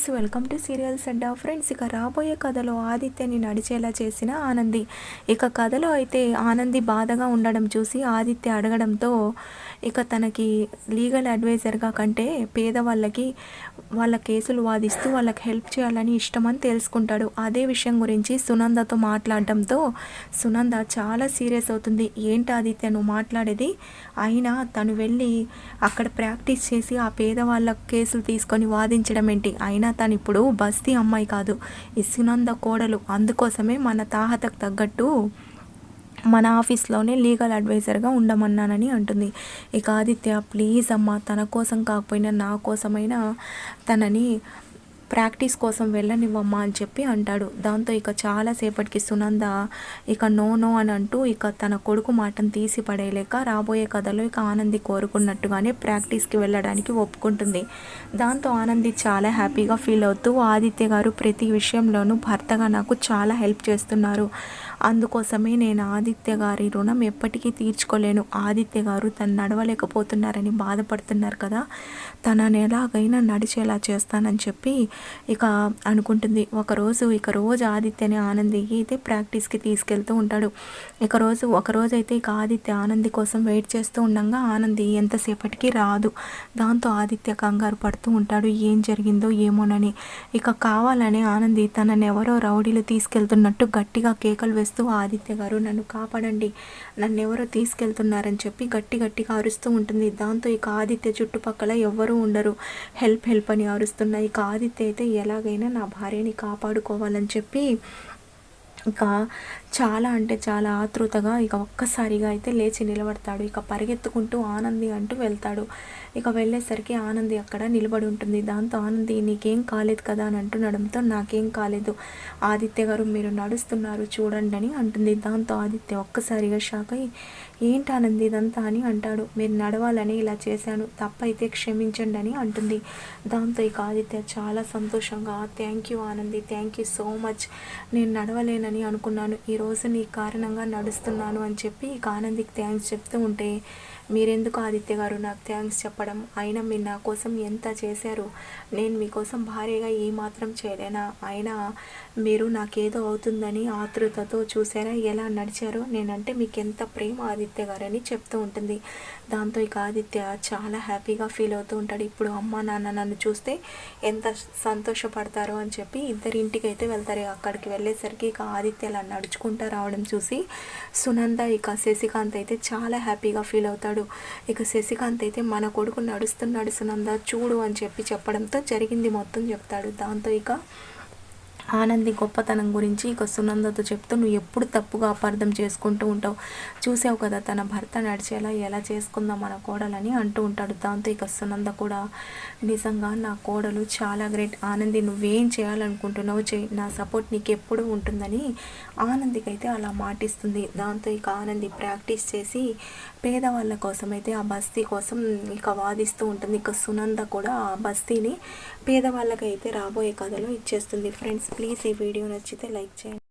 Friends, welcome to serials Adda. Friends, ఇక రాబోయే కథలో ఆదిత్యని నడిచేలా చేసిన ఆనంది. ఇక కథలో అయితే ఆనంది బాధగా ఉండడం చూసి ఆదిత్య అడగడంతో ఇక తనకి లీగల్ అడ్వైజర్గా కంటే పేదవాళ్ళకి వాళ్ళ కేసులు వాదిస్తూ వాళ్ళకి హెల్ప్ చేయాలని ఇష్టమని తెలుసుకుంటాడు. అదే విషయం గురించి సునందతో మాట్లాడడంతో సునంద చాలా సీరియస్ అవుతుంది. ఏంటి ఆదిత్య నువ్వు మాట్లాడేది? అయినా తను వెళ్ళి అక్కడ ప్రాక్టీస్ చేసి ఆ పేదవాళ్ళ కేసులు తీసుకొని వాదించడం ఏంటి? అయినా తను ఇప్పుడు బస్తీ అమ్మాయి కాదు, ఈ సునంద కోడలు. అందుకోసమే మన తాహతకు తగ్గట్టు మన ఆఫీస్లోనే లీగల్ అడ్వైజర్గా ఉండమన్నానని అంటుంది. ఇక ఆదిత్య, ప్లీజ్ అమ్మ, తన కోసం కాకపోయినా నా కోసమైనా తనని ప్రాక్టీస్ కోసం వెళ్ళనివ్వమ్మా అని చెప్పి అంటాడు. దాంతో ఇక చాలాసేపటికి సునంద ఇక నో నో అని అంటూ ఇక తన కొడుకు మాటను తీసి పడేయలేక రాబోయే కథలో ఇక ఆనంది కోరుకున్నట్టుగానే ప్రాక్టీస్కి వెళ్ళడానికి ఒప్పుకుంటుంది. దాంతో ఆనంది చాలా హ్యాపీగా ఫీల్ అవుతూ, ఆదిత్య గారు ప్రతి విషయంలోనూ భర్తగా నాకు చాలా హెల్ప్ చేస్తున్నారు, అందుకోసమే నేను ఆదిత్య గారి రుణం ఎప్పటికీ తీర్చుకోలేను. ఆదిత్య గారు తను నడవలేకపోతున్నారని బాధపడుతున్నారు కదా, తనని ఎలాగైనా నడిచేలా చేస్తానని చెప్పి ఇక అనుకుంటుంది. ఇక రోజు ఆదిత్యని ఆనంది అయితే ప్రాక్టీస్కి తీసుకెళ్తూ ఉంటాడు. ఒకరోజు అయితే ఇక ఆదిత్య ఆనంది కోసం వెయిట్ చేస్తూ ఉండగా ఆనంది ఎంతసేపటికి రాదు. దాంతో ఆదిత్య కంగారు పడుతూ ఉంటాడు, ఏం జరిగిందో ఏమోనని. ఇక కావాలనే ఆనంది తనని ఎవరో రౌడీలు తీసుకెళ్తున్నట్టు గట్టిగా కేకలు వేస్తూ, ఆదిత్య గారు నన్ను కాపాడండి, నన్ను ఎవరో తీసుకెళ్తున్నారని చెప్పి గట్టిగా అరుస్తూ ఉంటుంది. దాంతో ఇక ఆదిత్య చుట్టుపక్కల ఎవ్వరూ ఉండరు, హెల్ప్ హెల్ప్ అని అరుస్తున్నాయి. ఇక ఆదిత్య అయితే ఎలాగైనా నా భార్యని కాపాడుకోవాలని చెప్పి ఇక చాలా అంటే చాలా ఆతృతగా ఇక ఒక్కసారిగా అయితే లేచి నిలబడతాడు. ఇక పరిగెత్తుకుంటూ ఆనంది అంటూ వెళ్తాడు. ఇక వెళ్ళేసరికి ఆనంది అక్కడ నిలబడి ఉంటుంది. దాంతో ఆనంది, నీకేం కాలేదు కదా అని అంటుండడంతో, నాకేం కాలేదు ఆదిత్య గారు, మీరు నడుస్తున్నారు చూడండి అని అంటుంది. దాంతో ఆదిత్య ఒక్కసారిగా షాక్ అయ్యి, ఏంటి ఆనంది ఇదంతా అని అంటాడు. మీరు నడవాలని ఇలా చేశాను, తప్పైతే క్షమించండి అని అంటుంది. దాంతో ఇక ఆదిత్య చాలా సంతోషంగా, thank you Anandi, thank you so much, నేను నడవలేనని అనుకున్నాను, ఈరోజు నీ కారణంగా నడుస్తున్నాను అని చెప్పి ఇక ఆనందికి థ్యాంక్స్ చెప్తూ ఉంటే, మీరెందుకు ఆదిత్య గారు నాకు థ్యాంక్స్ చెప్పడం, అయినా మీరు నా కోసం ఎంత చేశారు, నేను మీకోసం భార్యగా ఏమాత్రం చేయలేనా, అయినా మీరు నాకేదో అవుతుందని ఆతృతతో చూసారా ఎలా నడిచారో, నేనంటే మీకు ఎంత ప్రేమ ఆదిత్య గారని చెప్తూ ఉంటుంది. దాంతో ఇక ఆదిత్య చాలా హ్యాపీగా ఫీల్ అవుతూ ఉంటాడు. ఇప్పుడు అమ్మ నాన్న నన్ను చూస్తే ఎంత సంతోషపడతారో అని చెప్పి ఇద్దరి ఇంటికి అయితే వెళ్తారు. అక్కడికి వెళ్ళేసరికి ఇక ఆదిత్య అలా నడుచుకుంటూ రావడం చూసి సునంద ఇక శశికాంత్ అయితే చాలా హ్యాపీగా ఫీల్ అవుతాడు. ఇక శశికాంత్ అయితే మన కొడుకు నడుస్తున్నాడు సునంద చూడు అని చెప్పడంతో జరిగింది మొత్తం చెప్తాడు. దాంతో ఇక ఆనంది గొప్పతనం గురించి ఇక సునందతో చెప్తూ, నువ్వు ఎప్పుడు తప్పుగా అపార్థం చేసుకుంటూ ఉంటావు, చూసావు కదా తన భర్త నడిచేలా ఎలా చేసుకుందాం మన కోడలని అంటూ ఉంటాడు. దాంతో ఇక సునంద కూడా, నిజంగా నా కోడలు చాలా గ్రేట్ ఆనంది, నువ్వేం చేయాలనుకుంటున్నావు చేయి, నా సపోర్ట్ నీకు ఎప్పుడు ఉంటుందని ఆనందికి అయితే అలా మాటిస్తుంది. దాంతో ఇక ఆనంది ప్రాక్టీస్ చేసి పేదవాళ్ళ కోసం అయితే ఆ బస్తీ కోసం ఇక వాదిస్తూ ఉంటుంది. ఇక సునంద కూడా ఆ బస్తీని పేదవాళ్ళకైతే రాబోయే కథలో ఇచ్చేస్తుంది. ఫ్రెండ్స్, ప్లీజ్ ఈ వీడియో నచ్చితే లైక్ చేయండి.